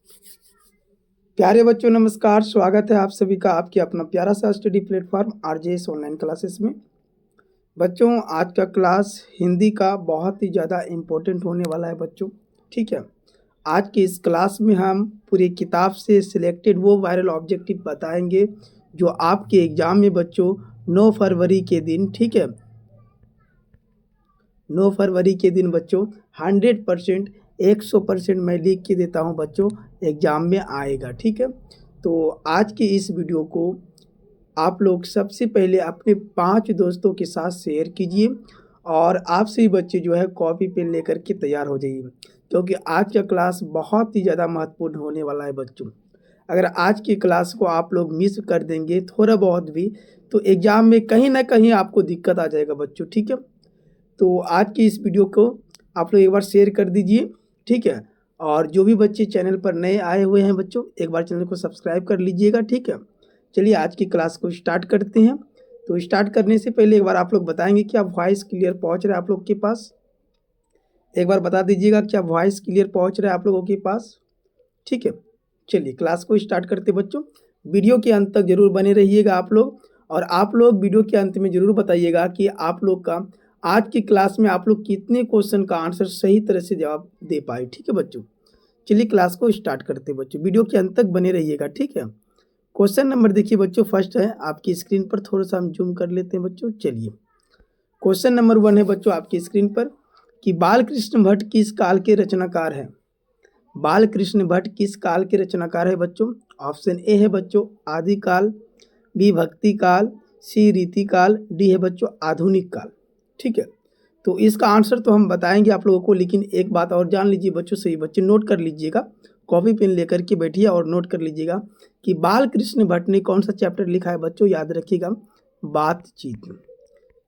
प्यारे बच्चों नमस्कार, स्वागत है आप सभी का आपके अपना प्यारा सा study platform RJS online classes में। बच्चों आज का क्लास हिंदी का बहुत ही ज़्यादा इम्पोर्टेंट होने वाला है बच्चों। ठीक है, आज की इस क्लास में हम पूरी किताब से सिलेक्टेड वो वायरल ऑब्जेक्टिव बताएंगे जो आपके एग्ज़ाम में बच्चों 9 फरवरी के दिन, ठीक है, 9 फरवरी के दिन बच्चों 100% 100% मैं लिख के देता हूं बच्चों, एग्ज़ाम में आएगा। ठीक है, तो आज की इस वीडियो को आप लोग सबसे पहले अपने 5 दोस्तों के साथ शेयर कीजिए और आप सभी बच्चे जो है कॉपी पेन लेकर के तैयार हो जाइए, क्योंकि आज का क्लास बहुत ही ज़्यादा महत्वपूर्ण होने वाला है बच्चों। अगर आज की क्लास को आप लोग मिस कर देंगे थोड़ा बहुत भी, तो एग्ज़ाम में कहीं ना कहीं आपको दिक्कत आ जाएगा बच्चों। ठीक है, तो आज की इस वीडियो को आप लोग एक बार शेयर कर दीजिए। ठीक है, और जो भी बच्चे चैनल पर नए आए हुए हैं बच्चों, एक बार चैनल को सब्सक्राइब कर लीजिएगा। ठीक है, चलिए आज की क्लास को स्टार्ट करते हैं। तो स्टार्ट करने से पहले एक बार आप लोग बताएंगे क्या वॉइस क्लियर पहुंच रहा है आप लोग के पास? एक बार बता दीजिएगा क्या वॉइस क्लियर पहुंच रहा है आप लोगों के पास? ठीक है, चलिए क्लास को स्टार्ट करते बच्चों। वीडियो के अंत तक जरूर बने रहिएगा आप लोग, और आप लोग वीडियो के अंत में जरूर बताइएगा कि आप लोग का आज की क्लास में आप लोग कितने क्वेश्चन का आंसर सही तरह से जवाब दे पाए। ठीक है बच्चों, चलिए क्लास को स्टार्ट करते हैं बच्चों, वीडियो के अंत तक बने रहिएगा। ठीक है, क्वेश्चन नंबर देखिए बच्चों, फर्स्ट है आपकी स्क्रीन पर, थोड़ा सा हम जूम कर लेते हैं बच्चों। चलिए क्वेश्चन नंबर 1 है बच्चों आपकी स्क्रीन पर कि बाल कृष्ण भट्ट किस काल के रचनाकार हैं? बाल कृष्ण भट्ट किस काल के रचनाकार है बच्चों? ऑप्शन ए है बच्चों आदिकाल, बी भक्ति काल, सी रीति काल, डी है बच्चों आधुनिक काल। ठीक है, तो इसका आंसर तो हम बताएंगे आप लोगों को, लेकिन एक बात और जान लीजिए बच्चों, सही बच्चे नोट कर लीजिएगा, कॉपी पेन लेकर के बैठिए और नोट कर लीजिएगा कि बाल कृष्ण भट्ट ने कौन सा चैप्टर लिखा है बच्चों। याद रखिएगा बातचीत।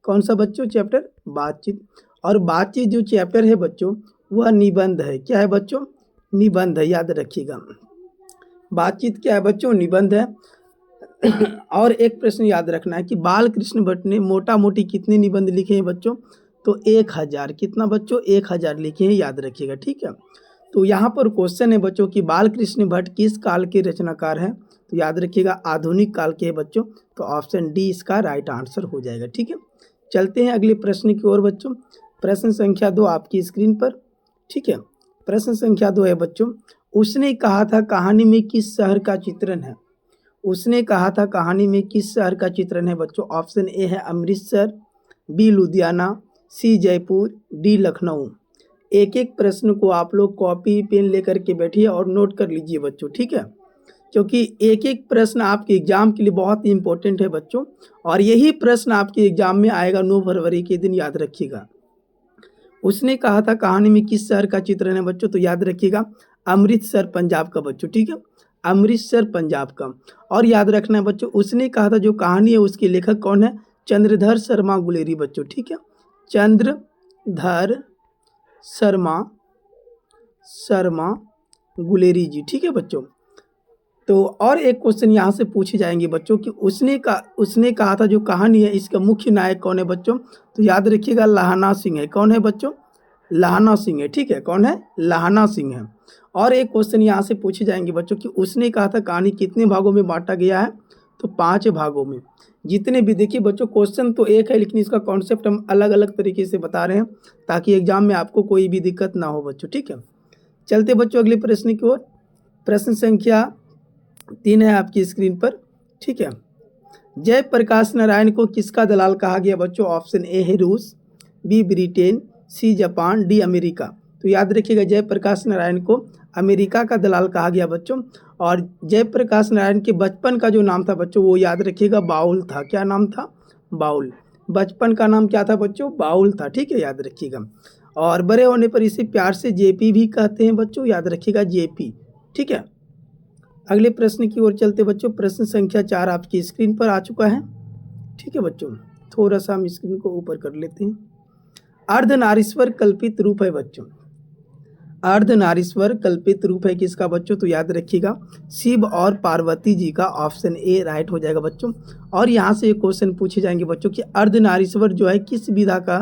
कौन सा बच्चों चैप्टर? बातचीत। और बातचीत जो चैप्टर है बच्चों वह निबंध है। क्या है बच्चों? निबंध है, याद रखिएगा। बातचीत क्या है बच्चों? निबंध है। और एक प्रश्न याद रखना है कि बाल कृष्ण भट्ट ने मोटा मोटी कितने निबंध लिखे हैं बच्चों? तो 1000। कितना बच्चों? 1000 लिखे हैं, याद रखिएगा। ठीक है, तो यहाँ पर क्वेश्चन है बच्चों कि बाल कृष्ण भट्ट किस काल के रचनाकार हैं? तो याद रखिएगा आधुनिक काल के है बच्चों, तो ऑप्शन डी इसका राइट आंसर हो जाएगा। ठीक है, चलते हैं अगले प्रश्न की ओर बच्चों। प्रश्न संख्या 2 आपकी स्क्रीन पर। ठीक है, प्रश्न संख्या 2 है बच्चों, उसने कहा था कहानी में किस शहर का चित्रण है? उसने कहा था कहानी में किस शहर का चित्रण है बच्चों? ऑप्शन ए है अमृतसर, बी लुधियाना, सी जयपुर, डी लखनऊ। एक एक प्रश्न को आप लोग कॉपी पेन लेकर के बैठिए और नोट कर लीजिए बच्चों। ठीक है, क्योंकि एक एक प्रश्न आपके एग्जाम के लिए बहुत ही इंपॉर्टेंट है बच्चों, और यही प्रश्न आपके एग्जाम में आएगा 9 फरवरी के दिन, याद रखिएगा। उसने कहा था कहानी में किस शहर का चित्रण है बच्चों? तो याद रखिएगा अमृतसर पंजाब का बच्चों। ठीक है, अमृतसर पंजाब का। और याद रखना है बच्चों, उसने कहा था जो कहानी है उसके लेखक कौन है? चंद्रधर शर्मा गुलेरी बच्चों। ठीक है, चंद्रधर शर्मा गुलेरी जी। ठीक है बच्चों, तो और एक क्वेश्चन यहाँ से पूछे जाएंगे बच्चों कि उसने कहा था जो कहानी है इसका मुख्य नायक कौन है बच्चों? तो याद रखिएगा लाहना सिंह है। कौन है बच्चों? लाहना सिंह है। ठीक है, कौन है? लाहना सिंह है। और एक क्वेश्चन यहाँ से पूछे जाएंगे बच्चों कि उसने कहा था कहानी कितने भागों में बांटा गया है? तो 5 भागों में। जितने भी देखिए बच्चों क्वेश्चन तो एक है, लेकिन इसका कॉन्सेप्ट हम अलग अलग तरीके से बता रहे हैं ताकि एग्जाम में आपको कोई भी दिक्कत ना हो बच्चों। ठीक है, चलते बच्चों अगले प्रश्न की ओर। प्रश्न संख्या 3 है आपकी स्क्रीन पर। ठीक है, जयप्रकाश नारायण को किसका दलाल कहा गया बच्चों? ऑप्शन ए है रूस, B Britain, C Japan, D America. तो याद रखिएगा जयप्रकाश नारायण को अमेरिका का दलाल कहा गया बच्चों। और जयप्रकाश नारायण के बचपन का जो नाम था बच्चों वो याद रखिएगा बाउल था। क्या नाम था? बाउल। बचपन का नाम क्या था बच्चों? बाउल था। ठीक है, याद रखिएगा। और बड़े होने पर इसे प्यार से जेपी भी कहते हैं बच्चों, याद रखिएगा जेपी। ठीक है, अगले प्रश्न की ओर चलते बच्चों। प्रश्न संख्या 4 आपकी स्क्रीन पर आ चुका है। ठीक है बच्चों, थोड़ा सा हम स्क्रीन को ऊपर कर लेते हैं। अर्धनारीश्वर कल्पित रूप है बच्चों। अर्धनारीश्वर कल्पित रूप है किसका बच्चों? तो याद रखिएगा शिव और पार्वती जी का। ऑप्शन ए राइट हो जाएगा बच्चों। और यहाँ से एक क्वेश्चन पूछे जाएंगे बच्चों कि अर्धनारीश्वर जो है किस विधा का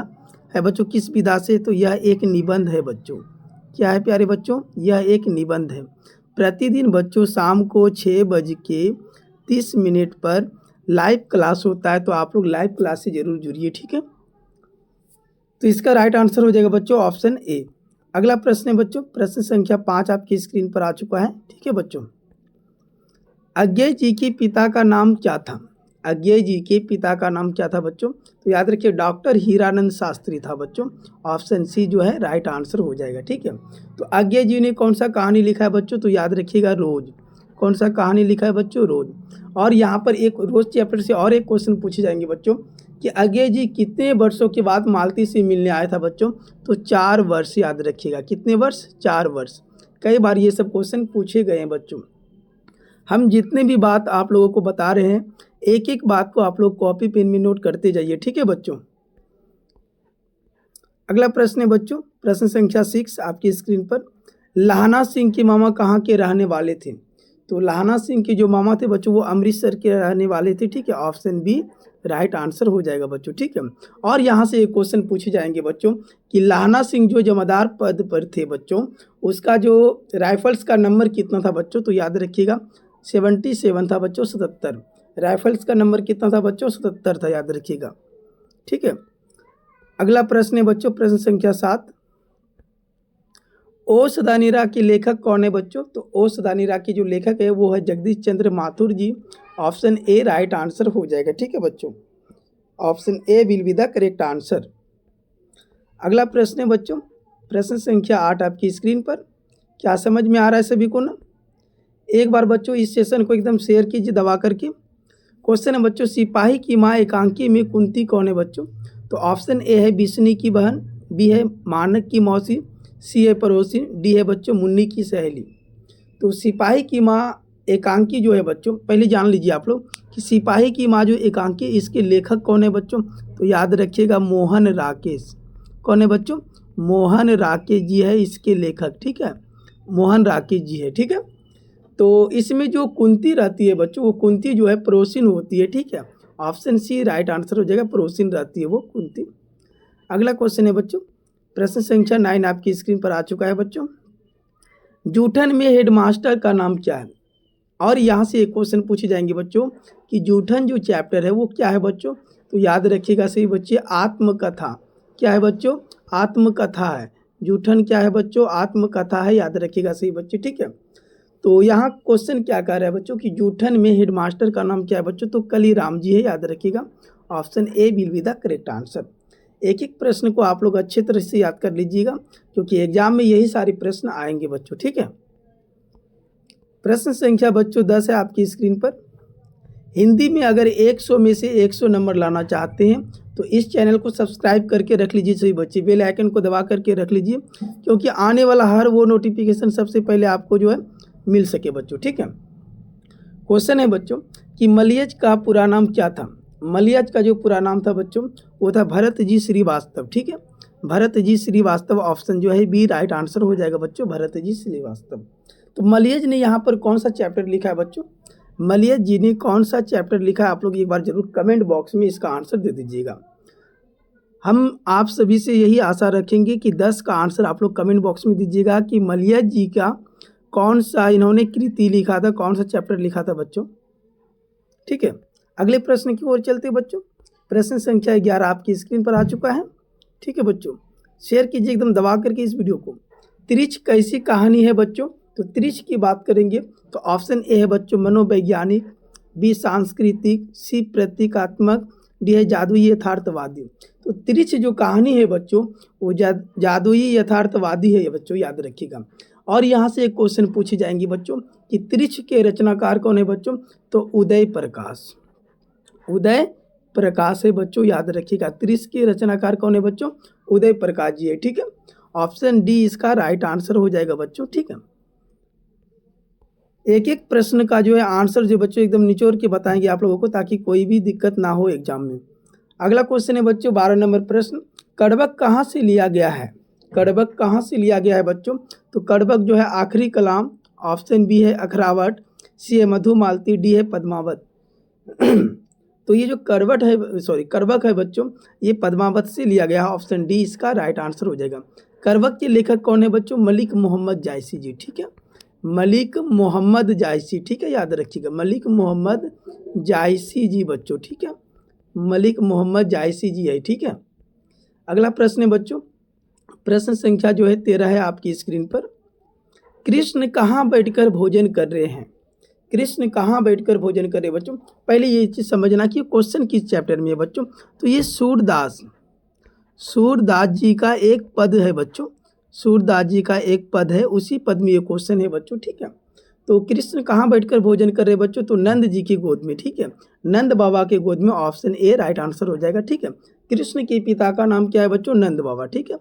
है बच्चों? किस विधा से? तो यह एक निबंध है बच्चों। क्या है प्यारे बच्चों? यह एक निबंध है। प्रतिदिन बच्चों शाम को 6:30 पर लाइव क्लास होता है, तो आप लोग लाइव क्लास से ज़रूर जुड़िए, ठीक है। तो इसका राइट आंसर हो जाएगा बच्चों ऑप्शन ए। अगला प्रश्न है बच्चों, प्रश्न संख्या 5 आपकी स्क्रीन पर आ चुका है, ठीक है बच्चों। अज्ञेय जी के पिता का नाम क्या था? अज्ञेय जी के पिता का नाम क्या था बच्चों? तो याद रखिए डॉक्टर हीरानंद शास्त्री था बच्चों। ऑप्शन सी जो है राइट आंसर हो जाएगा, ठीक है। तो अज्ञेय जी ने कौन सा कहानी लिखा है बच्चों? तो याद रखिएगा रोज। कौन सा कहानी लिखा है बच्चों? रोज। और यहाँ पर एक रोज चैप्टर से और एक क्वेश्चन पूछे जाएंगे बच्चों कि अज्ञेय जी कितने वर्षों के बाद मालती से मिलने आया था बच्चों? तो 4 वर्ष, याद रखिएगा। कितने वर्ष? 4 वर्ष। कई बार ये सब क्वेश्चन पूछे गए हैं बच्चों। हम जितने भी बात आप लोगों को बता रहे हैं, एक एक बात को आप लोग कॉपी पेन में नोट करते जाइए, ठीक है बच्चों। अगला प्रश्न है बच्चों, प्रश्न संख्या 6 आपकी स्क्रीन पर। लाहना सिंह के मामा कहाँ के रहने वाले थे? तो लाहना सिंह के जो मामा थे बच्चों वो अमृतसर के रहने वाले थे, ठीक है। ऑप्शन बी राइट आंसर हो जाएगा बच्चों, ठीक है। और यहाँ से एक क्वेश्चन पूछे जाएंगे बच्चों कि लाहना सिंह जो जमादार पद पर थे बच्चों, उसका जो राइफल्स का नंबर कितना था बच्चों? तो याद रखिएगा 77 था बच्चों, 77। राइफल्स का नंबर कितना था बच्चों? 77 था, याद रखिएगा, ठीक है। अगला प्रश्न है बच्चों, प्रश्न संख्या 7। ओ सदानीरा के लेखक कौन है बच्चों? तो ओ सदानीरा के जो लेखक है वो है जगदीश चंद्र माथुर जी। ऑप्शन ए राइट आंसर हो जाएगा, ठीक है बच्चों। Option A will be the correct answer. अगला प्रश्न है बच्चों, प्रश्न संख्या 8 आपकी स्क्रीन पर। क्या समझ में आ रहा है सभी को ना? एक बार बच्चों इस सेशन को एकदम शेयर कीजिए दबा करके। क्वेश्चन है बच्चों, सिपाही की माँ एकांकी में कुंती कौन है बच्चों? तो ऑप्शन ए है बिस्नी की बहन, बी है मानक की मौसी, सी है पड़ोसी, डी है बच्चों मुन्नी की सहेली। तो सिपाही की माँ एकांकी जो है बच्चों, पहले जान लीजिए आप लोग कि सिपाही की माँ जो एकांकी, इसके लेखक कौन है बच्चों? तो याद रखिएगा मोहन राकेश। कौन है बच्चों? मोहन राकेश जी है इसके लेखक, ठीक है। मोहन राकेश जी है, ठीक है। तो इसमें जो कुंती रहती है बच्चों, वो कुंती जो है पड़ोसिन होती है, ठीक है। ऑप्शन सी राइट आंसर हो जाएगा, पड़ोसिन रहती है वो कुंती। अगला क्वेश्चन है बच्चों, प्रश्न संख्या 9 आपकी स्क्रीन पर आ चुका है बच्चों। जूठन में हेडमास्टर का नाम क्या है? और यहाँ से एक क्वेश्चन पूछे जाएंगे बच्चों कि जूठन जो चैप्टर है वो क्या है बच्चों? तो याद रखिएगा सही बच्चे, आत्मकथा। क्या है बच्चों? आत्मकथा है। जूठन क्या है बच्चों? आत्मकथा है, याद रखिएगा सही बच्चे, ठीक है। तो यहाँ क्वेश्चन क्या कह रहा है बच्चों कि जूठन में हेडमास्टर का नाम क्या है बच्चों? तो कलीराम जी है, याद रखिएगा। Option A will be the correct answer. एक एक प्रश्न को आप लोग अच्छे तरह से याद कर लीजिएगा, क्योंकि एग्जाम में यही सारे प्रश्न आएंगे बच्चों, ठीक है। प्रश्न संख्या बच्चों 10 है आपकी स्क्रीन पर। हिंदी में अगर 100 में से 100 नंबर लाना चाहते हैं तो इस चैनल को सब्सक्राइब करके रख लीजिए सभी बच्चे, बेल आइकन को दबा करके रख लीजिए, क्योंकि आने वाला हर वो नोटिफिकेशन सबसे पहले आपको जो है मिल सके बच्चों, ठीक है। क्वेश्चन है बच्चों कि मलियज का पूरा नाम क्या था? मलियज का जो पूरा नाम था बच्चों वो था भरत जी श्रीवास्तव, ठीक है। भरत जी श्रीवास्तव, ऑप्शन जो है बी राइट आंसर हो जाएगा बच्चों, भरत जी श्रीवास्तव। तो मलियज ने यहाँ पर कौन सा चैप्टर लिखा है बच्चों? मलियज जी ने कौन सा चैप्टर लिखा है? आप लोग एक बार जरूर कमेंट बॉक्स में इसका आंसर दे दीजिएगा। हम आप सभी से यही आशा रखेंगे कि 10 का आंसर आप लोग कमेंट बॉक्स में दीजिएगा कि मलियज जी का कौन सा इन्होंने कृति लिखा था, कौन सा चैप्टर लिखा था बच्चों, ठीक है। अगले प्रश्न की ओर चलते बच्चों। प्रश्न संख्या 11 आपकी स्क्रीन पर आ चुका है, ठीक है बच्चों। शेयर कीजिए एकदम दबा करके इस वीडियो को। त्रिच कैसी कहानी है बच्चों? तो त्रिच की बात करेंगे तो ऑप्शन ए है बच्चों मनोवैज्ञानिक, बी सांस्कृतिक, सी प्रतीकात्मक, डी है जादुई यथार्थवादी। तो त्रिच जो कहानी है बच्चों वो जादुई यथार्थवादी है बच्चों, याद रखिएगा। और यहाँ से एक क्वेश्चन पूछे जाएंगे बच्चों कि त्रिच के रचनाकार कौन है बच्चों? तो उदय प्रकाश। उदय प्रकाश है बच्चों, याद रखिएगा। त्रिच के रचनाकार कौन है बच्चों? उदय प्रकाश जी है, ठीक है। ऑप्शन डी इसका राइट आंसर हो जाएगा बच्चों, ठीक है। एक एक प्रश्न का जो है आंसर जो बच्चों एकदम निचोड़ के बताएंगे आप लोगों को, ताकि कोई भी दिक्कत ना हो एग्जाम में। अगला क्वेश्चन है बच्चों 12 नंबर प्रश्न, कड़बक कहाँ से लिया गया है? कड़बक कहाँ से लिया गया है बच्चों? तो कड़बक जो है आखिरी कलाम, ऑप्शन बी है अखरावट, सी है मधुमालती, डी है पद्मावत। तो ये जो कड़बक है बच्चों, ये पद्मावत से लिया गया है। ऑप्शन डी इसका राइट आंसर हो जाएगा। कड़बक के लेखक कौन है बच्चों? मलिक मोहम्मद जायसी जी, ठीक है। मलिक मोहम्मद जायसी, ठीक है, याद रखिएगा, मलिक मोहम्मद जायसी जी बच्चों, ठीक है, मलिक मोहम्मद जायसी जी है, ठीक है। अगला प्रश्न है बच्चों, प्रश्न संख्या जो है 13 है आपकी स्क्रीन पर। कृष्ण कहाँ बैठकर भोजन कर रहे हैं? कृष्ण कहाँ बैठकर भोजन कर रहे हैं बच्चों? पहले ये चीज़ समझना कि क्वेश्चन किस चैप्टर में है बच्चों। तो ये सूरदास जी का एक पद है बच्चों, सूरदास जी का एक पद है, उसी पद में ये क्वेश्चन है बच्चों, ठीक है। तो कृष्ण कहाँ बैठकर भोजन कर रहे हैं बच्चों? तो नंद जी की गोद में, ठीक है, नंद बाबा के गोद में, ऑप्शन ए राइट आंसर हो जाएगा, ठीक है। कृष्ण के पिता का नाम क्या है बच्चों? नंद बाबा, ठीक है।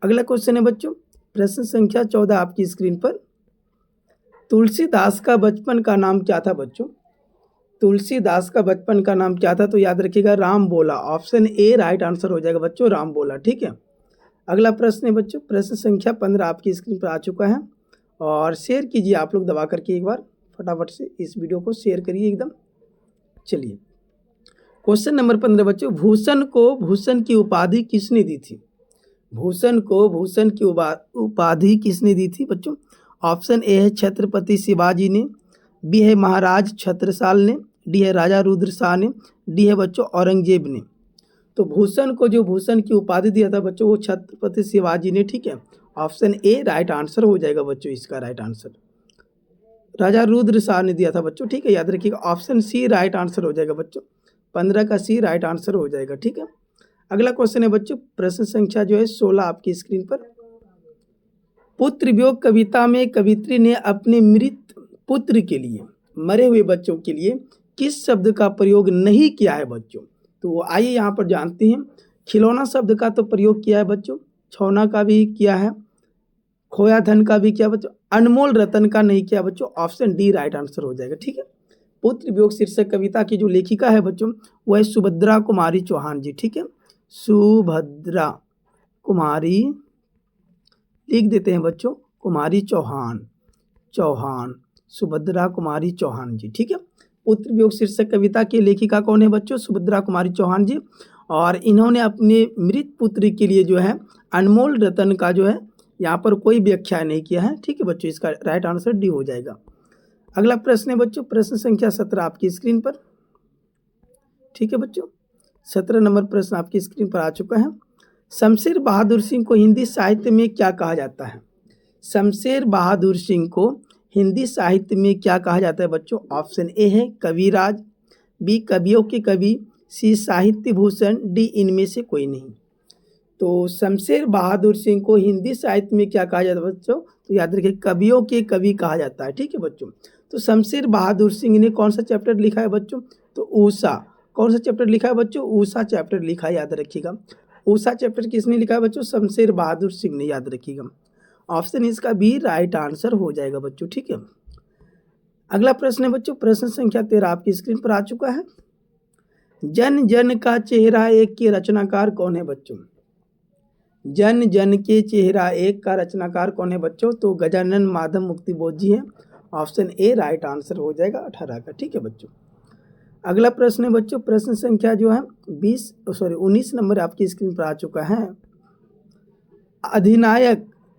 अगला क्वेश्चन है बच्चों, प्रश्न संख्या 14 आपकी स्क्रीन पर। तुलसीदास का बचपन का नाम क्या था बच्चों? तुलसीदास का बचपन का नाम क्या था? तो याद रखिएगा राम बोला, ऑप्शन ए राइट आंसर हो जाएगा बच्चों, राम बोला, ठीक है। अगला प्रश्न है बच्चों, प्रश्न संख्या 15 आपकी स्क्रीन पर आ चुका है, और शेयर कीजिए आप लोग दबा करके, एक बार फटाफट से इस वीडियो को शेयर करिए एकदम। चलिए, क्वेश्चन नंबर 15 बच्चों, भूषण को भूषण की उपाधि किसने दी थी? भूषण को भूषण की उपाधि किसने दी थी बच्चों? ऑप्शन ए है छत्रपति शिवाजी ने, बी है महाराज छत्रसाल ने, डी है राजा रुद्र शाह ने, डी है बच्चों औरंगजेब ने। तो भूषण को जो भूषण की उपाधि दिया था बच्चों, वो छत्रपति शिवाजी ने, ठीक है, ऑप्शन ए राइट आंसर हो जाएगा बच्चों, इसका राइट आंसर। राजा रुद्र शाह ने दिया था बच्चों, ठीक है, याद रखिएगा, ऑप्शन सी राइट आंसर हो जाएगा बच्चों, 15 का सी राइट आंसर हो जाएगा, ठीक है। अगला क्वेश्चन है बच्चों, प्रश्न संख्या जो है 16 आपकी स्क्रीन पर। पुत्र वियोग कविता में कवित्री ने अपने मृत पुत्र के लिए, मरे हुए बच्चों के लिए किस शब्द का प्रयोग नहीं किया है बच्चों? तो आइए यहाँ पर जानते हैं। खिलौना शब्द का तो प्रयोग किया है बच्चों, छौना का भी किया है, खोया धन का भी किया बच्चों, अनमोल रतन का नहीं किया बच्चों, ऑप्शन डी राइट आंसर हो जाएगा, ठीक है। पुत्र वियोग शीर्षक कविता की जो लेखिका है बच्चों, वह है सुभद्रा कुमारी चौहान जी, ठीक है, सुभद्रा कुमारी, लिख देते हैं बच्चों, कुमारी चौहान, सुभद्रा कुमारी चौहान जी, ठीक है। पुत्र वियोग शीर्षक कविता की लेखिका कौन है बच्चों? सुभद्रा कुमारी चौहान जी, और इन्होंने अपने मृत पुत्र के लिए जो है अनमोल रतन का जो है यहाँ पर कोई व्याख्या नहीं किया है, ठीक है बच्चों, इसका राइट आंसर डी हो जाएगा। अगला प्रश्न है बच्चों, प्रश्न संख्या 17 आपकी स्क्रीन पर, ठीक है बच्चों, 17 नंबर प्रश्न आपकी स्क्रीन पर आ चुका है। शमशेर बहादुर सिंह को हिंदी साहित्य में क्या कहा जाता है? शमशेर बहादुर सिंह को हिंदी साहित्य में क्या कहा जाता है बच्चों? ऑप्शन ए है कविराज, बी कवियों के कवि, सी साहित्य भूषण, डी इनमें से कोई नहीं। तो शमशेर बहादुर सिंह को हिंदी साहित्य में क्या कहा जाता है बच्चों? तो याद रखिए कवियों के कवि कहा जाता है, ठीक है बच्चों। तो शमशेर बहादुर सिंह ने कौन सा चैप्टर लिखा है बच्चों? तो ऊषा, कौन सा चैप्टर लिखा है बच्चों? ऊषा चैप्टर लिखा है, याद रखिएगा। ऊषा चैप्टर किसने लिखा है बच्चों? शमशेर बहादुर सिंह ने, याद रखिएगा, ऑप्शन इसका भी राइट आंसर हो जाएगा बच्चों, ठीक है। अगला प्रश्न है बच्चों, प्रश्न संख्या 13 आपकी स्क्रीन पर आ चुका है। जन जन का चेहरा एक के रचनाकार कौन है बच्चों? जन जन के चेहरा एक का रचनाकार कौन है बच्चों? तो गजानन माधव मुक्तिबोध जी है, ऑप्शन ए राइट आंसर हो जाएगा 18 का, ठीक है बच्चों। अगला प्रश्न है बच्चों, प्रश्न संख्या जो है 19 नंबर आपकी स्क्रीन पर आ चुका है।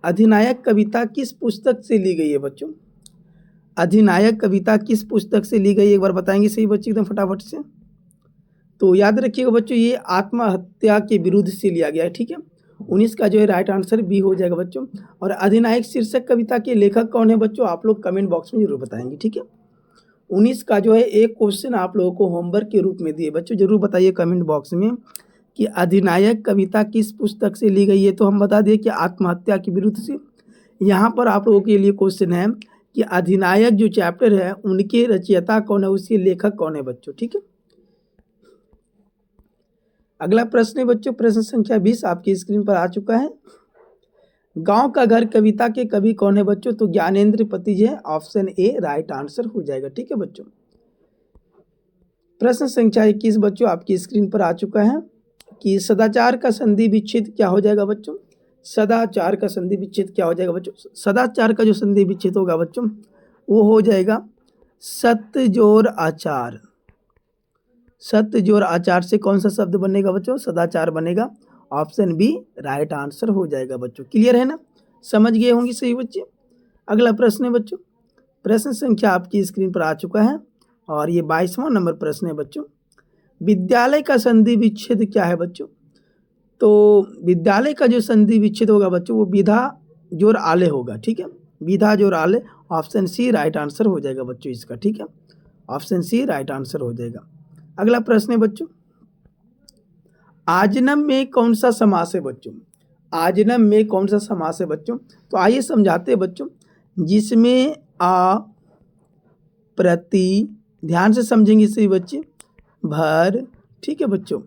अधिनायक कविता किस पुस्तक से ली गई है बच्चों? अधिनायक कविता किस पुस्तक से ली गई, एक बार बताएंगे सही बच्चे एकदम फटाफट से? तो याद रखिएगा बच्चों, ये आत्महत्या के विरुद्ध से लिया गया है, ठीक है। 19 का जो है राइट आंसर बी हो जाएगा बच्चों। और अधिनायक शीर्षक कविता के लेखक कौन है बच्चों? आप लोग कमेंट बॉक्स में जरूर बताएंगे, ठीक है। 19 का जो है एक क्वेश्चन आप लोगों को होमवर्क के रूप में दिए बच्चों, जरूर बताइए कमेंट बॉक्स में कि अधिनायक कविता किस पुस्तक से ली गई है। तो हम बता दिए कि आत्महत्या के विरुद्ध से। यहाँ पर आप लोगों के लिए क्वेश्चन है कि अधिनायक जो चैप्टर है उनके रचयिता कौन है, उसके लेखक कौन है बच्चों, ठीक है। अगला प्रश्न है बच्चों, प्रश्न संख्या 20 आपकी स्क्रीन पर आ चुका है। गांव का घर कविता के कवि कौन है बच्चों? तो ज्ञानेंद्र पति जी है, ऑप्शन ए राइट आंसर हो जाएगा, ठीक है बच्चों। प्रश्न संख्या 21 बच्चों आपकी स्क्रीन पर आ चुका है कि सदाचार का संधि विच्छेद क्या हो जाएगा बच्चों? सदाचार का संधि विच्छेद क्या हो जाएगा बच्चों? सदाचार का जो संधि विच्छेद होगा बच्चों वो हो जाएगा सत्य जोर आचार। सत्य जोर आचार से कौन सा शब्द बनेगा बच्चों? सदाचार बनेगा, ऑप्शन बी राइट आंसर हो जाएगा बच्चों। क्लियर है ना, समझ गए होंगे सही बच्चे। अगला प्रश्न है बच्चों, प्रश्न संख्या आपकी स्क्रीन पर आ चुका है और ये 22वां नंबर प्रश्न है बच्चों। विद्यालय का संधि विच्छेद क्या है बच्चों? तो विद्यालय का जो संधि विच्छेद होगा बच्चों वो विधा जोर आले होगा, ठीक है, विधा जोर आले। ऑप्शन सी राइट आंसर हो जाएगा बच्चों इसका, ठीक है, ऑप्शन सी राइट आंसर हो जाएगा। अगला प्रश्न है बच्चों, आजनम में कौन सा समास है बच्चों? आजनम में कौन सा समास है बच्चों? तो आइए समझाते हैं बच्चों, जिसमें आ प्रति, ध्यान से समझेंगे इसे बच्चे, भर, ठीक है बच्चों,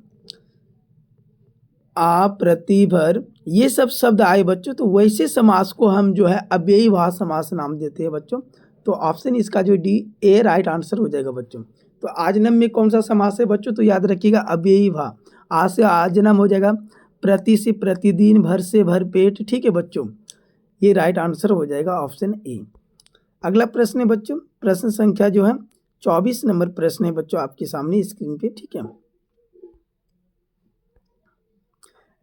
आ प्रति भर, ये सब शब्द आए बच्चों, तो वैसे समास को हम जो है अव्ययी भाव समास नाम देते हैं बच्चों। तो ऑप्शन इसका जो डी ए राइट आंसर हो जाएगा बच्चों। तो आजनम में कौन सा समास है बच्चों? तो याद रखिएगा अव्ययी भाव। आ से आजनम हो जाएगा, प्रति से प्रतिदिन, भर से भरपेट, ठीक है बच्चों, ये राइट आंसर हो जाएगा ऑप्शन ए। अगला प्रश्न है बच्चों, प्रश्न संख्या जो है 24 नंबर प्रश्न है बच्चों आपके सामने स्क्रीन पे, ठीक है।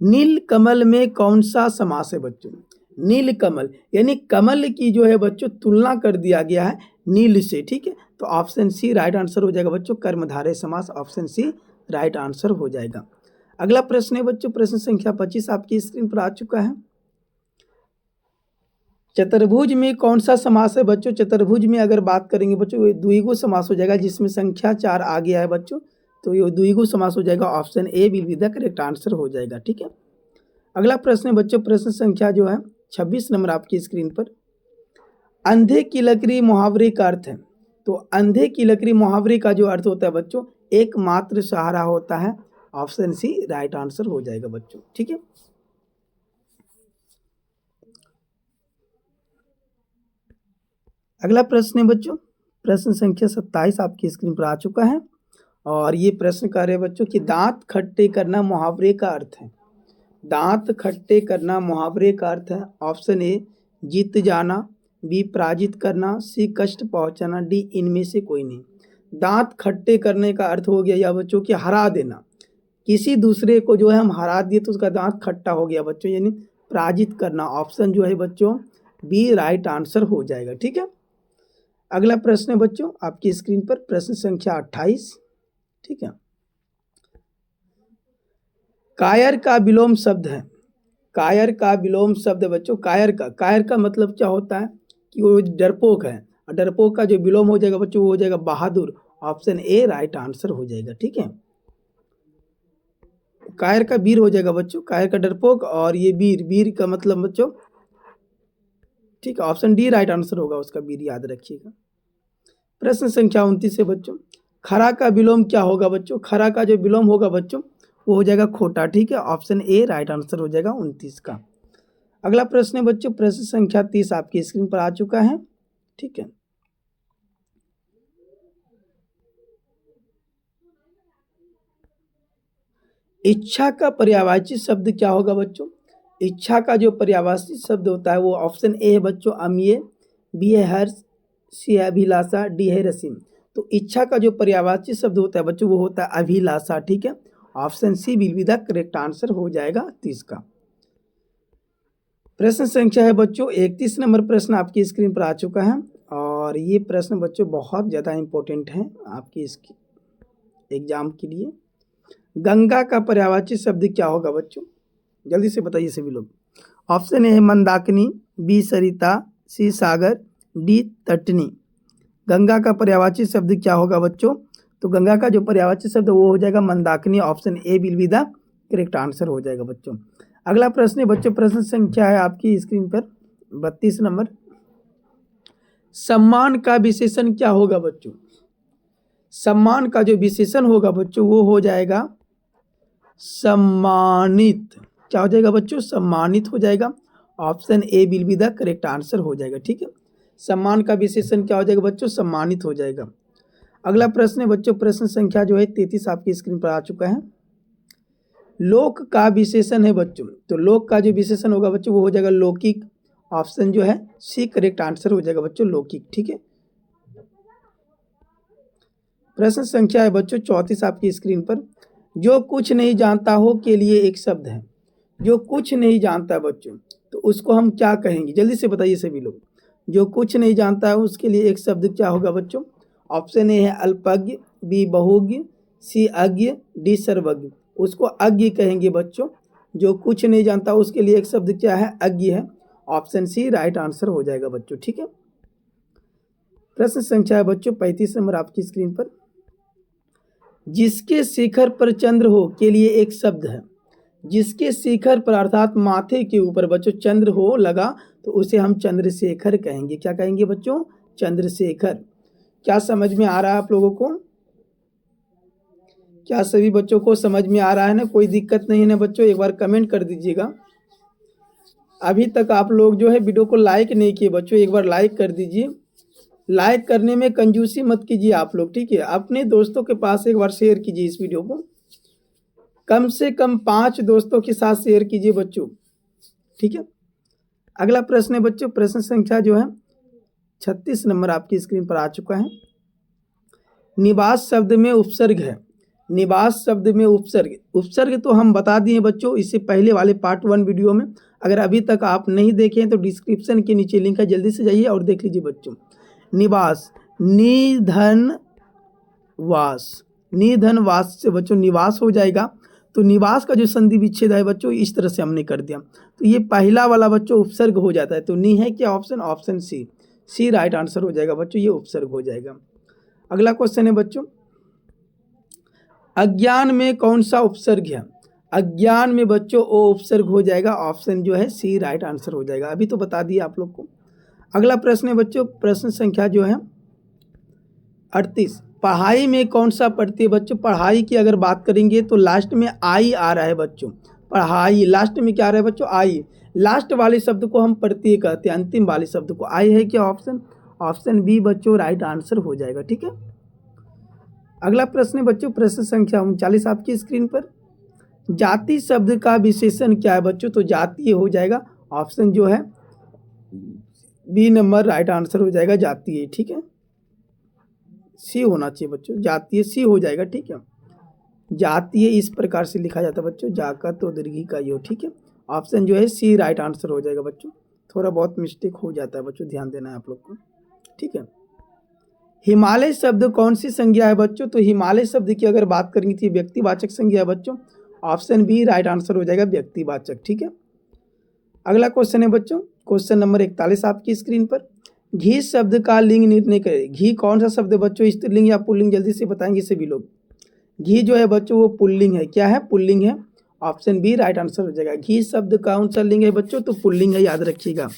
नील कमल में कौन सा समास है बच्चों? नील कमल यानी कमल की जो है बच्चों तुलना कर दिया गया है नील से, ठीक है, तो ऑप्शन सी राइट आंसर हो जाएगा बच्चों, कर्मधारय समास, ऑप्शन सी राइट आंसर हो जाएगा। अगला प्रश्न है बच्चों, प्रश्न संख्या 25 आपकी स्क्रीन पर आ चुका है। चतुर्भुज में कौन सा समास है बच्चों? चतुर्भुज में अगर बात करेंगे बच्चों, द्विगु समास हो जाएगा, जिसमें संख्या 4 आ गया है बच्चों, तो ये द्विगु समास हो जाएगा, option A will be the correct answer हो जाएगा, ठीक है। अगला प्रश्न है बच्चों, प्रश्न संख्या जो है 26 नंबर आपकी स्क्रीन पर। अंधे की लकड़ी मुहावरे का अर्थ है। तो अंधे की लकड़ी मुहावरे का जो अर्थ होता है बच्चों, एकमात्र सहारा होता है, ऑप्शन सी राइट आंसर हो जाएगा बच्चों, ठीक है। अगला प्रश्न है बच्चों, प्रश्न संख्या 27 आपकी स्क्रीन पर आ चुका है और ये प्रश्न कर रहे हैं बच्चों कि दांत खट्टे करना मुहावरे का अर्थ है। दांत खट्टे करना मुहावरे का अर्थ है, ऑप्शन ए जीत जाना, बी पराजित करना, सी कष्ट पहुंचाना, डी इनमें से कोई नहीं। दांत खट्टे करने का अर्थ हो गया या बच्चों कि हरा देना, किसी दूसरे को जो है हम हरा दिए तो उसका दांत खट्टा हो गया बच्चों, यानी पराजित करना, ऑप्शन जो है बच्चों बी राइट आंसर हो जाएगा, ठीक है। अगला प्रश्न है बच्चों आपकी स्क्रीन पर, प्रश्न संख्या 28, ठीक है। कायर का विलोम शब्द है। कायर का विलोम शब्द है बच्चों, कायर का मतलब क्या होता है कि वो डरपोक है, और डरपोक का जो विलोम हो जाएगा बच्चों वो हो जाएगा बहादुर, ऑप्शन ए राइट आंसर हो जाएगा, ठीक है। कायर का वीर हो जाएगा बच्चों, कायर का डरपोक, और ये वीर का मतलब बच्चों, ठीक है, ऑप्शन डी राइट आंसर होगा उसका, वीर याद रखिएगा। प्रश्न संख्या 29 है बच्चों, खरा का विलोम क्या होगा बच्चों? खरा का जो विलोम होगा बच्चों वो हो जाएगा खोटा, ठीक है, ऑप्शन ए राइट आंसर हो जाएगा 29 का। अगला प्रश्न है बच्चों, प्रश्न संख्या 30 आपकी स्क्रीन पर आ चुका है, ठीक है। इच्छा का पर्यायवाची शब्द क्या होगा बच्चों? इच्छा का जो पर्यायवाची शब्द होता है वो ऑप्शन ए है बच्चों अमीय, बी है हर्ष, सी है अभिलाषा, डी है रसीम। तो इच्छा का जो पर्यायवाची शब्द होता है बच्चों वो होता है अभिलाषा, ठीक है, option C will be the correct answer हो जाएगा 30 का। प्रश्न संख्या है बच्चों 31 नंबर प्रश्न आपकी स्क्रीन पर आ चुका है और ये प्रश्न बच्चों बहुत ज़्यादा इंपॉर्टेंट है आपकी इसकी एग्जाम के लिए। गंगा का पर्यायवाची शब्द क्या होगा बच्चों? जल्दी से बताइए सभी लोग। ऑप्शन ए है मंदाकिनी, बी सरिता, सी सागर, डी तटनी। गंगा का पर्यायवाची शब्द क्या होगा बच्चों? तो गंगा का जो पर्यायवाची शब्द वो हो जाएगा Mandakini, option A will be the correct answer हो जाएगा बच्चों। अगला प्रश्न है बच्चों, प्रश्न संख्या है आपकी स्क्रीन पर 32 नंबर। सम्मान का विशेषण क्या होगा बच्चों? सम्मान का जो विशेषण होगा बच्चों वो हो जाएगा सम्मानित। क्या हो जाएगा बच्चों? सम्मानित हो जाएगा, option A will be the correct answer हो जाएगा, ठीक है। सम्मान का विशेषण क्या हो जाएगा बच्चों? सम्मानित हो जाएगा। अगला प्रश्न है बच्चों, प्रश्न संख्या जो है 33 आपकी स्क्रीन पर आ चुका है। लोक का विशेषण है बच्चों, तो लोक का जो विशेषण होगा बच्चों वो हो जाएगा लौकिक, ऑप्शन जो है सी करेक्ट आंसर हो जाएगा बच्चों लौकिक, ठीक है। प्रश्न संख्या है बच्चों 34 आपकी स्क्रीन पर। जो कुछ नहीं जानता हो के लिए एक शब्द है। जो कुछ नहीं जानता बच्चों तो उसको हम क्या कहेंगे? जल्दी से बताइए सभी लोग। जो कुछ नहीं जानता है उसके लिए एक शब्द क्या होगा बच्चों? ऑप्शन ए है अल्पज्ञ, बी बहुज्ञ, सी अज्ञ, डी सर्वज्ञ। उसको अज्ञ कहेंगे बच्चों। जो कुछ नहीं जानता उसके लिए एक शब्द क्या है? अज्ञ है। ऑप्शन सी राइट आंसर हो जाएगा बच्चों। ठीक है, प्रश्न संख्या है बच्चों 35 नंबर आपकी स्क्रीन पर। जिसके शिखर पर चंद्र हो के लिए एक शब्द है। जिसके शिखर पर अर्थात माथे के ऊपर बच्चों चंद्र हो लगा तो उसे हम चंद्रशेखर कहेंगे। क्या कहेंगे बच्चों? चंद्रशेखर। क्या समझ में आ रहा है आप लोगों को? क्या सभी बच्चों को समझ में आ रहा है ना? कोई दिक्कत नहीं है ना बच्चों? एक बार कमेंट कर दीजिएगा। अभी तक आप लोग जो है वीडियो को लाइक नहीं किए बच्चों, एक बार लाइक कर दीजिए। लाइक करने में कंजूसी मत कीजिए आप लोग, ठीक है? अपने दोस्तों के पास एक बार शेयर कीजिए इस वीडियो को। कम से कम 5 दोस्तों के साथ शेयर कीजिए बच्चों, ठीक है? अगला प्रश्न है बच्चों, प्रश्न संख्या जो है 36 नंबर आपकी स्क्रीन पर आ चुका है। निवास शब्द में उपसर्ग है। निवास शब्द में उपसर्ग, उपसर्ग तो हम बता दिए बच्चों इससे पहले वाले पार्ट 1 वीडियो में। अगर अभी तक आप नहीं देखे हैं तो डिस्क्रिप्शन के नीचे लिंक है, जल्दी से जाइए और देख लीजिए बच्चों। निवास, निधन वास, निधन वास से बच्चों निवास हो जाएगा। तो निवास का जो संधि विच्छेद है बच्चों इस तरह से हमने कर दिया, तो ये पहला वाला बच्चों उपसर्ग हो जाता है। तो नी है क्या ऑप्शन? ऑप्शन सी, सी राइट आंसर हो जाएगा बच्चों, ये उपसर्ग हो जाएगा। अगला क्वेश्चन है बच्चों, अज्ञान में कौन सा उपसर्ग है? अज्ञान में बच्चों ओ उपसर्ग हो जाएगा। ऑप्शन जो है सी राइट आंसर हो जाएगा, अभी तो बता दिया आप लोग को। अगला प्रश्न है बच्चों, प्रश्न संख्या जो है 38। पढ़ाई में कौन सा पढ़ती है बच्चों? पढ़ाई की अगर बात करेंगे तो लास्ट में आई आ रहा है बच्चों। पढ़ाई लास्ट में क्या आ रहा है बच्चों? आई। लास्ट वाले शब्द को हम पढ़ती कहते हैं, अंतिम वाले शब्द को। आई है क्या ऑप्शन? ऑप्शन बी बच्चों राइट आंसर हो जाएगा, ठीक है? अगला प्रश्न है बच्चों, प्रश्न संख्या 39 आपकी स्क्रीन पर। जाति शब्द का विशेषण क्या है बच्चों? तो जातीय हो जाएगा। ऑप्शन जो है बी नंबर राइट आंसर हो जाएगा, जातीय, ठीक है? सी होना चाहिए बच्चों, जातीय सी हो जाएगा, ठीक है? जातीय इस प्रकार से लिखा जाता है बच्चों, जाका तो दीर्घी का यो, ठीक है? ऑप्शन जो है सी राइट आंसर हो जाएगा बच्चों। थोड़ा बहुत मिस्टेक हो जाता है बच्चों, ध्यान देना है आप लोग को, ठीक है? हिमालय शब्द कौन सी संज्ञा है बच्चों? तो हिमालय शब्द की अगर बात करेंगे तो व्यक्तिवाचक संज्ञा है बच्चों। ऑप्शन बी राइट आंसर हो जाएगा, व्यक्तिवाचक, ठीक है? अगला क्वेश्चन है बच्चों, क्वेश्चन नंबर 41 आपकी स्क्रीन पर। घी शब्द का लिंग निर्णय करें। घी कौन सा शब्द है बच्चों? स्त्रीलिंग या पुल्लिंग? जल्दी से बताएंगे सभी लोग। घी जो है बच्चों वो पुल्लिंग है। क्या है? पुल्लिंग है। ऑप्शन बी राइट आंसर हो जाएगा। घी शब्द कौन सा लिंग है बच्चों? तो पुल्लिंग है, याद रखिएगा।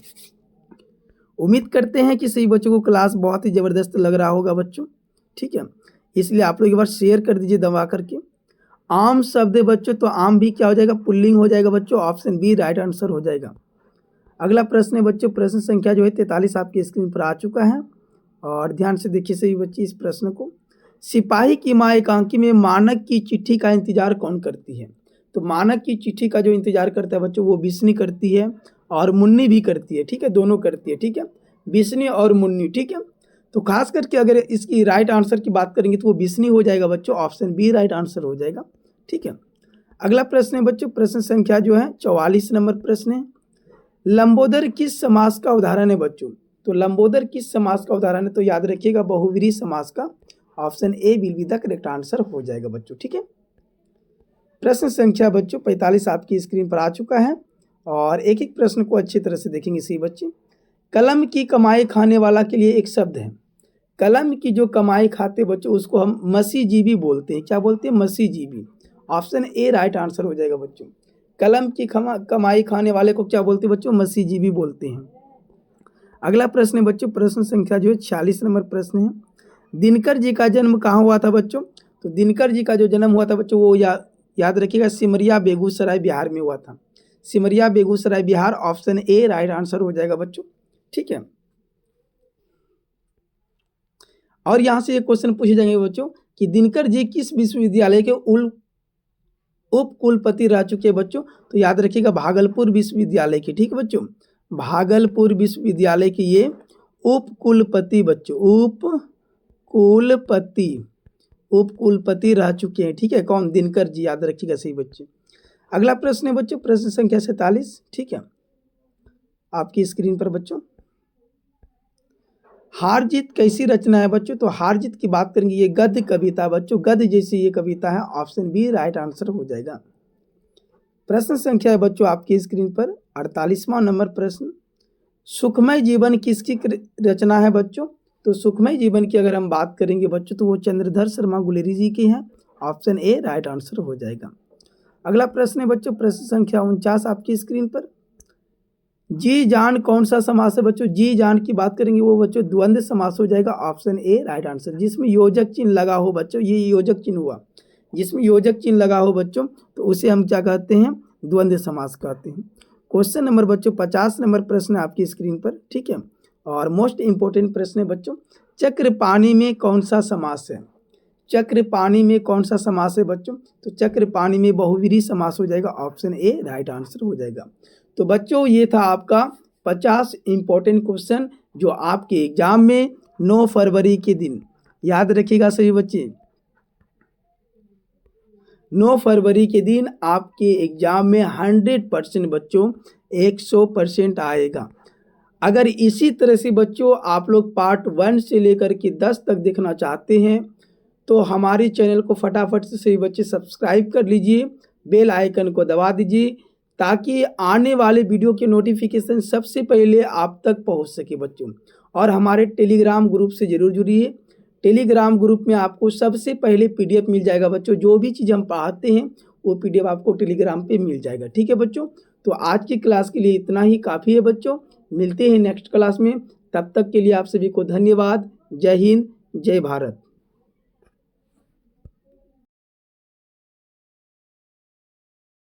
उम्मीद करते हैं कि सभी बच्चों को क्लास बहुत ही ज़बरदस्त लग रहा होगा बच्चों, ठीक है? इसलिए आप लोग एक बार शेयर कर दीजिए दबा करके। आम शब्द है बच्चों, तो आम भी क्या हो जाएगा? पुल्लिंग हो जाएगा बच्चों। ऑप्शन बी राइट आंसर हो जाएगा। अगला प्रश्न है बच्चों, प्रश्न संख्या जो है 43 आपकी स्क्रीन पर आ चुका है और ध्यान से देखिए सभी बच्चे इस प्रश्न को। सिपाही की माँ एकांकी में मानक की चिट्ठी का इंतजार कौन करती है? तो मानक की चिट्ठी का जो इंतजार करता है बच्चों वो बिस्नी करती है और मुन्नी भी करती है, ठीक है? दोनों करती है, ठीक है? बिस्नी और मुन्नी, ठीक है? तो खास करके अगर इसकी राइट आंसर की बात करेंगे तो वो बिस्नी हो जाएगा बच्चों। ऑप्शन बी राइट आंसर हो जाएगा, ठीक है? अगला प्रश्न है बच्चों, प्रश्न संख्या जो है 44 नंबर प्रश्न है। लंबोदर किस समास का उदाहरण है बच्चों? तो लंबोदर किस समास का उदाहरण है? तो याद रखिएगा बहुव्रीहि समास का। Option A will be the correct answer हो जाएगा बच्चों, ठीक है? प्रश्न संख्या बच्चों 45 आपकी स्क्रीन पर आ चुका है और एक एक प्रश्न को अच्छी तरह से देखेंगे सही बच्चे। कलम की कमाई खाने वाला के लिए एक शब्द है। कलम की जो कमाई खाते बच्चों उसको हम मसीजीवी बोलते हैं। क्या बोलते हैं? मसीजीवी। ऑप्शन ए राइट आंसर हो जाएगा बच्चों। कलम की कमाई खाने वाले को क्या बोलते हैं बच्चों? मसीजीवी बोलते हैं। अगला प्रश्न है बच्चों, प्रश्न संख्या जो है 46 नंबर प्रश्न है। दिनकर जी का जन्म कहाँ हुआ था बच्चों? तो दिनकर जी का जो जन्म हुआ था बच्चों वो याद रखिएगा सिमरिया बेगूसराय बिहार में हुआ था। Simaria Begusarai Bihar. Option A right answer हो जाएगा बच्चों, ठीक है? और यहाँ से एक क्वेश्चन पूछे जाएंगे बच्चों कि दिनकर जी किस विश्वविद्यालय के उप कुलपति रह चुके हैं बच्चों? तो याद रखिएगा भागलपुर विश्वविद्यालय के, ठीक है बच्चों? भागलपुर विश्वविद्यालय के ये उप कुलपति बच्चों, उप कुलपति रह चुके हैं, ठीक है? कौन? दिनकर जी, याद रखिएगा सही बच्चे। अगला प्रश्न है बच्चों, प्रश्न संख्या 47, ठीक है? आपकी स्क्रीन पर बच्चों हार जीत कैसी रचना है बच्चों? तो हार जीत की बात करेंगे, ये गद्य कविता बच्चों, गद्य जैसी ये कविता है। ऑप्शन बी राइट आंसर हो जाएगा। प्रश्न संख्या है बच्चों आपकी स्क्रीन पर 48वां नंबर प्रश्न, सुखमय जीवन किसकी रचना है बच्चों? तो सुखमय जीवन की अगर हम बात करेंगे बच्चों तो वो चंद्रधर शर्मा गुलेरी जी की है। ऑप्शन ए राइट आंसर हो जाएगा। अगला प्रश्न है बच्चों प्रश्न संख्या 49 आपकी स्क्रीन पर, जी जान कौन सा समास है बच्चों? जी जान की बात करेंगे वो बच्चों द्वंद्व समास हो जाएगा। Option A right answer. जिसमें योजक चिन्ह लगा हो बच्चों, ये योजक चिन्ह हुआ, जिसमें योजक चिन्ह लगा हो बच्चों तो उसे हम क्या कहते हैं? द्वंद्व समास कहते हैं। क्वेश्चन नंबर बच्चों 50 नंबर प्रश्न है आपकी स्क्रीन पर, ठीक है। और मोस्ट इंपोर्टेंट प्रश्न है बच्चों, चक्रपाणी में कौन सा समास है? चक्रपाणी में कौन सा समास है बच्चों? तो चक्रपाणी में बहुव्रीहि समास हो जाएगा। ऑप्शन ए राइट आंसर हो जाएगा। तो बच्चों ये था आपका 50 इंपॉर्टेंट क्वेश्चन जो आपके एग्जाम में 9 फरवरी के दिन, याद रखिएगा सभी बच्चे, 9 फरवरी के दिन आपके एग्जाम में 100% बच्चों 100% आएगा। अगर इसी तरह से बच्चों आप लोग पार्ट 1 से लेकर के 10 तक देखना चाहते हैं तो हमारे चैनल को फटाफट से सभी बच्चे सब्सक्राइब कर लीजिए, बेल आइकन को दबा दीजिए ताकि आने वाले वीडियो के नोटिफिकेशन सबसे पहले आप तक पहुंच सके बच्चों। और हमारे टेलीग्राम ग्रुप से जरूर जुड़िए। टेलीग्राम ग्रुप में आपको सबसे पहले पीडीएफ मिल जाएगा बच्चों, जो भी चीज़ हम पढ़ाते हैं वो पीडीएफ आपको टेलीग्राम पे मिल जाएगा, ठीक है बच्चों। तो आज की क्लास के लिए इतना ही काफ़ी है बच्चों, मिलते हैं नेक्स्ट क्लास में। तब तक के लिए आप सभी को धन्यवाद। जय हिंद, जय भारत।